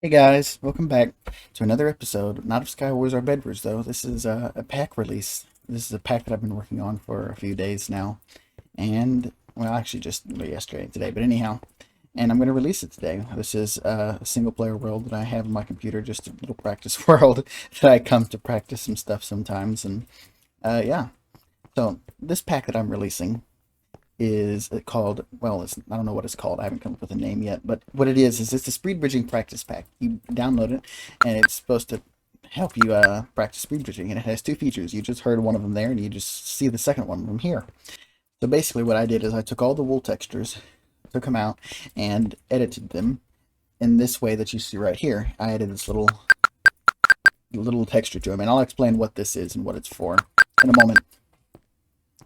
Hey guys, welcome back to another episode, not of Skywars or Bedwars though. This is a pack release. This is a pack that I've been working on for a few days now. And, well, actually just yesterday and today, but anyhow. And I'm going to release it today. This is a single player world that I have on my computer, just a little practice world that I come to practice some stuff sometimes. And, yeah. So, this pack that I'm releasing is called, well, I don't know what it's called. I haven't come up with a name yet, but what it is it's a speed bridging practice pack. You download it, and it's supposed to help you practice speed bridging, and it has two features. You just heard one of them there, and you just see the second one from here. So basically what I did is I took all the wool textures, took them out, and edited them in this way that you see right here. I added this little texture to them, and I'll explain what this is and what it's for in a moment.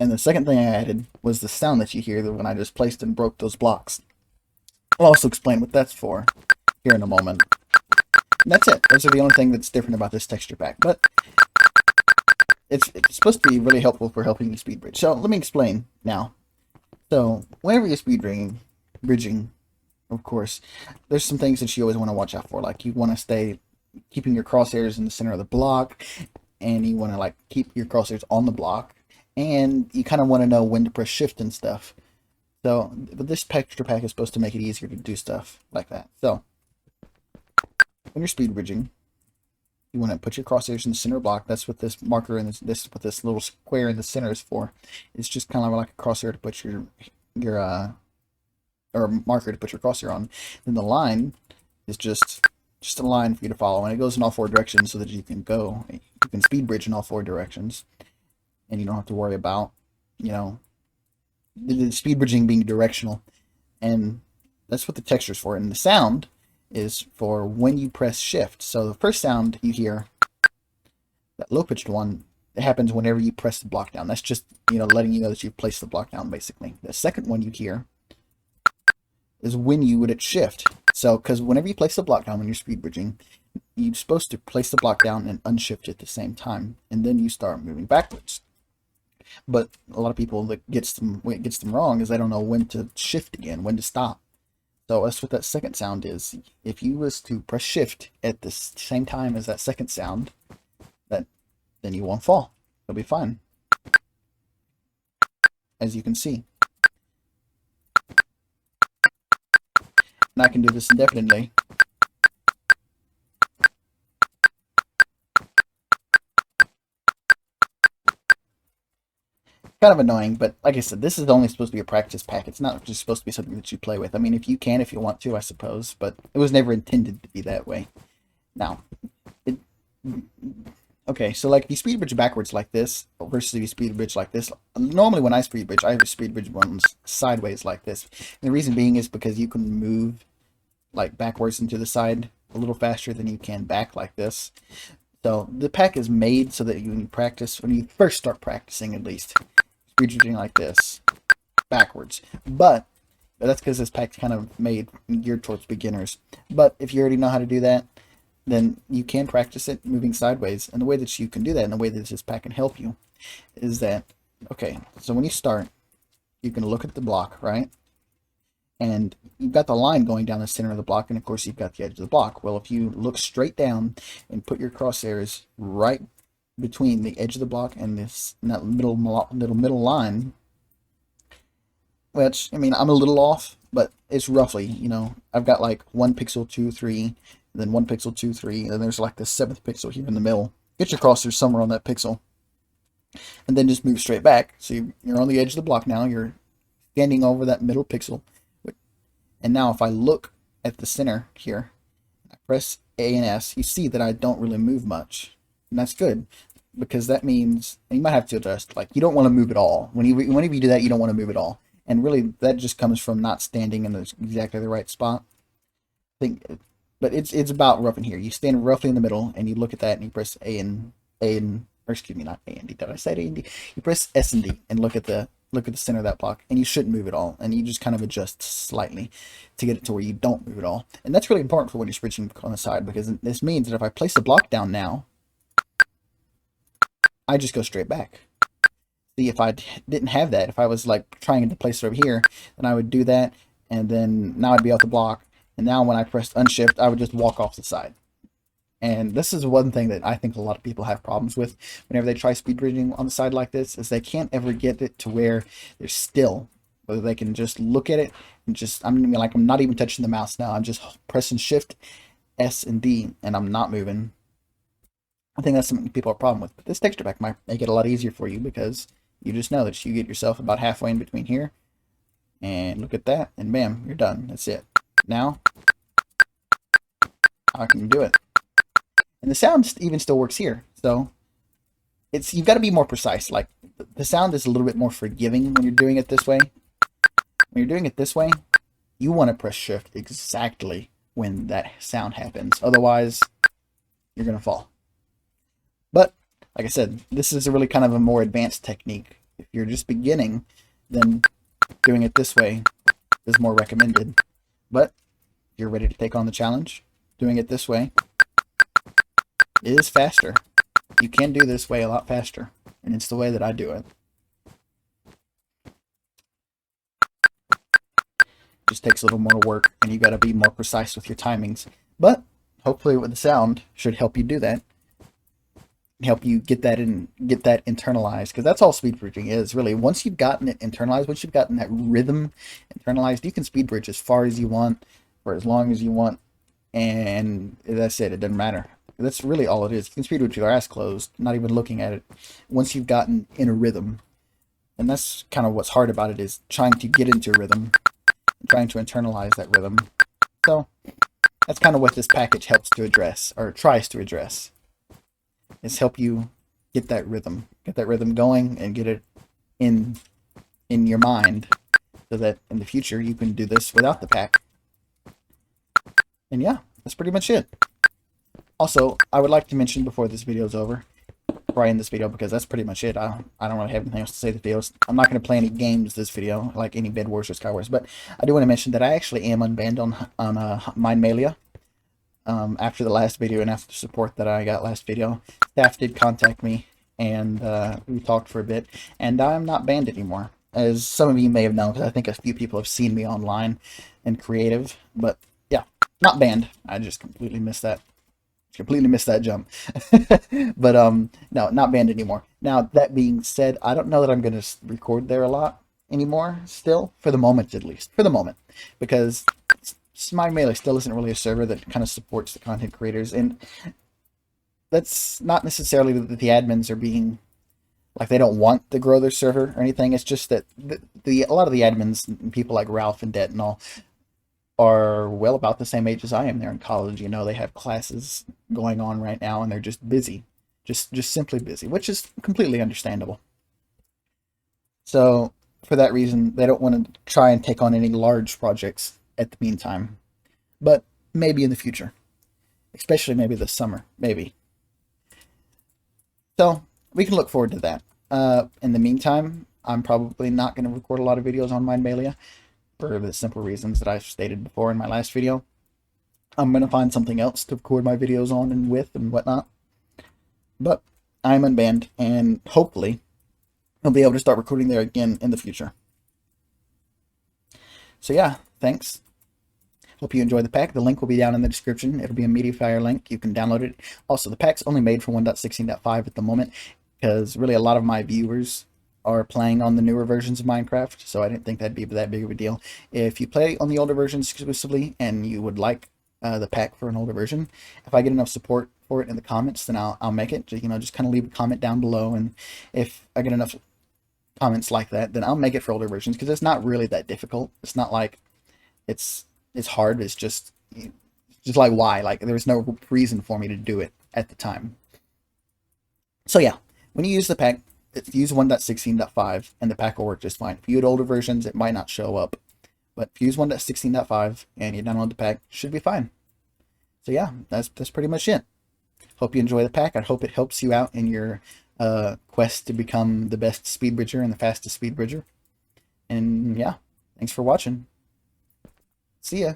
And the second thing I added was the sound that you hear when I just placed and broke those blocks. I'll also explain what that's for here in a moment. And that's it. Those are the only thing that's different about this texture pack. But it's supposed to be really helpful for helping you speed bridge. So let me explain now. So whenever you're speed bridging, of course, there's some things that you always want to watch out for. Like you want to stay keeping your crosshairs in the center of the block, and you want to like keep your crosshairs on the block, and you kind of want to know when to press shift and stuff. So, but this texture pack is supposed to make it easier to do stuff like that. So, when you're speed bridging, you want to put your crosshairs in the center block. That's what this marker and this what this little square in the center is for. It's just kind of like a crosshair to put your or a marker to put your crosshair on. Then the line is just a line for you to follow, and it goes in all four directions so that you can speed bridge in all four directions, and you don't have to worry about, the speed bridging being directional. And that's what the texture's for. And the sound is for when you press shift. So the first sound you hear, that low pitched one, it happens whenever you press the block down. That's just, letting you know that you've placed the block down, basically. The second one you hear is when you would hit shift. So, because whenever you place the block down when you're speed bridging, you're supposed to place the block down and unshift at the same time, and then you start moving backwards. But a lot of people, what gets them wrong is they don't know when to shift again, when to stop. So that's what that second sound is. If you was to press shift at the same time as that second sound, then you won't fall. You'll be fine, as you can see. And I can do this indefinitely. Kind of annoying, but like I said, this is only supposed to be a practice pack. It's not just supposed to be something that you play with. I mean, if you want to, I suppose, but it was never intended to be that way. Now, it, okay, so like if you speed bridge backwards like this versus if you speed bridge like this, normally when I speed bridge, I speed bridge ones sideways like this. And the reason being is because you can move like backwards into the side a little faster than you can back like this. So the pack is made so that when you first start practicing at least, speed bridging like this, backwards. But that's because this pack's kind of made geared towards beginners. But if you already know how to do that, then you can practice it moving sideways. And the way that you can do that, and the way that this pack can help you, is that, okay, so when you start, you can look at the block, right? And you've got the line going down the center of the block, and of course you've got the edge of the block. Well, if you look straight down and put your crosshairs right between the edge of the block and that middle line, which, I mean, I'm a little off, but it's roughly, I've got like 1 pixel, 2, 3, then 1 pixel, 2, 3, and there's like the 7th pixel here in the middle. Get your crosshairs somewhere on that pixel, and then just move straight back. So you're on the edge of the block now. You're standing over that middle pixel. And now if I look at the center here, I press A and S, you see that I don't really move much. And that's good, because that means, and you might have to adjust, like you don't want to move at all. Whenever you do that, you don't want to move at all. And really that just comes from not standing in exactly the right spot. But it's about rough in here. You stand roughly in the middle, and you look at that, and you press or excuse me, not A and D. Did I say A and D? You press S and D, and look at the center of that block, and you shouldn't move at all, and you just kind of adjust slightly to get it to where you don't move at all. And that's really important for when you're switching on the side, because this means that if I place the block down now, I just go straight back. See, if I didn't have that, if I was like trying to place it over here, then I would do that, and then now I'd be off the block, And now when I pressed unshift, I would just walk off the side. And this is one thing that I think a lot of people have problems with whenever they try speed bridging on the side like this, is they can't ever get it to where they're still, whether they can just look at it and just, I'm not even touching the mouse now. I'm just pressing shift, S, and D, and I'm not moving. I think that's something people have a problem with. But this texture pack might make it a lot easier for you, because you just know that you get yourself about halfway in between here, and look at that, and bam, you're done. That's it. Now, I can do it. And the sound even still works here. So you've got to be more precise. Like, the sound is a little bit more forgiving when you're doing it this way. When you're doing it this way, you want to press shift exactly when that sound happens. Otherwise, you're going to fall. But like I said, this is a really kind of a more advanced technique. If you're just beginning, then doing it this way is more recommended. But if you're ready to take on the challenge, doing it this way is faster. You can do this way a lot faster, and it's the way that I do it. Just takes a little more work, and you got to be more precise with your timings. But hopefully with the sound should help you do that. Help you get that internalized, because that's all speed bridging is, really. Once you've gotten it internalized, once you've gotten that rhythm internalized, you can speed bridge as far as you want for as long as you want, and that's it. It doesn't matter. That's really all it is. You can speed bridge with your eyes closed, not even looking at it, once you've gotten in a rhythm. And that's kind of what's hard about it, is trying to get into a rhythm, trying to internalize that rhythm. So that's kind of what this package helps to address, or tries to address, is help you get that rhythm going, and get it in your mind, so that in the future you can do this without the pack. And yeah, that's pretty much it. Also, I would like to mention before this video is over, before I end this video, because that's pretty much it. I don't really have anything else to say. The videos. I'm not going to play any games this video, like any Bed Wars or Sky Wars, but I do want to mention that I actually am unbanned on Mindmalia. After the last video and after the support that I got last video, staff did contact me, and we talked for a bit, and I'm not banned anymore. As some of you may have known, because I think a few people have seen me online and creative, but yeah, not banned. I just completely missed that jump. But no, not banned anymore. Now, that being said, I don't know that I'm going to record there a lot anymore, still, for the moment, at least, for the moment, because Mindmalia still isn't really a server that kind of supports the content creators, and that's not necessarily that the admins are being, like, they don't want to grow their server or anything. It's just that a lot of the admins, people like Ralph and Det and all, are well about the same age as I am. They're in college, you know, they have classes going on right now, and they're just busy, just simply busy, which is completely understandable. So for that reason, they don't want to try and take on any large projects at the meantime, but maybe in the future, especially maybe this summer, maybe. So we can look forward to that. In the meantime, I'm probably not going to record a lot of videos on Mindmalia, for the simple reasons that I've stated before in my last video. I'm going to find something else to record my videos on and with and whatnot. But I'm unbanned, and hopefully I'll be able to start recording there again in the future. So yeah, thanks. Hope you enjoyed the pack. The link will be down in the description. It'll be a MediaFire link. You can download it. Also, the pack's only made for 1.16.5 at the moment, because really a lot of my viewers are playing on the newer versions of Minecraft, so I didn't think that'd be that big of a deal. If you play on the older versions exclusively, and you would like the pack for an older version, if I get enough support for it in the comments, then I'll make it. You know, just kind of leave a comment down below, and if I get enough comments like that, then I'll make it for older versions, because it's not really that difficult. It's not like it's hard. It's just like, why? Like, there's no reason for me to do it at the time. So yeah, when you use the pack, if you use 1.16.5, and the pack will work just fine. If you use older versions, it might not show up. But if you use 1.16.5 and you download the pack, it should be fine. So yeah, that's pretty much it. Hope you enjoy the pack. I hope it helps you out in your quest to become the best speed bridger and the fastest speed bridger. And yeah, thanks for watching. See ya.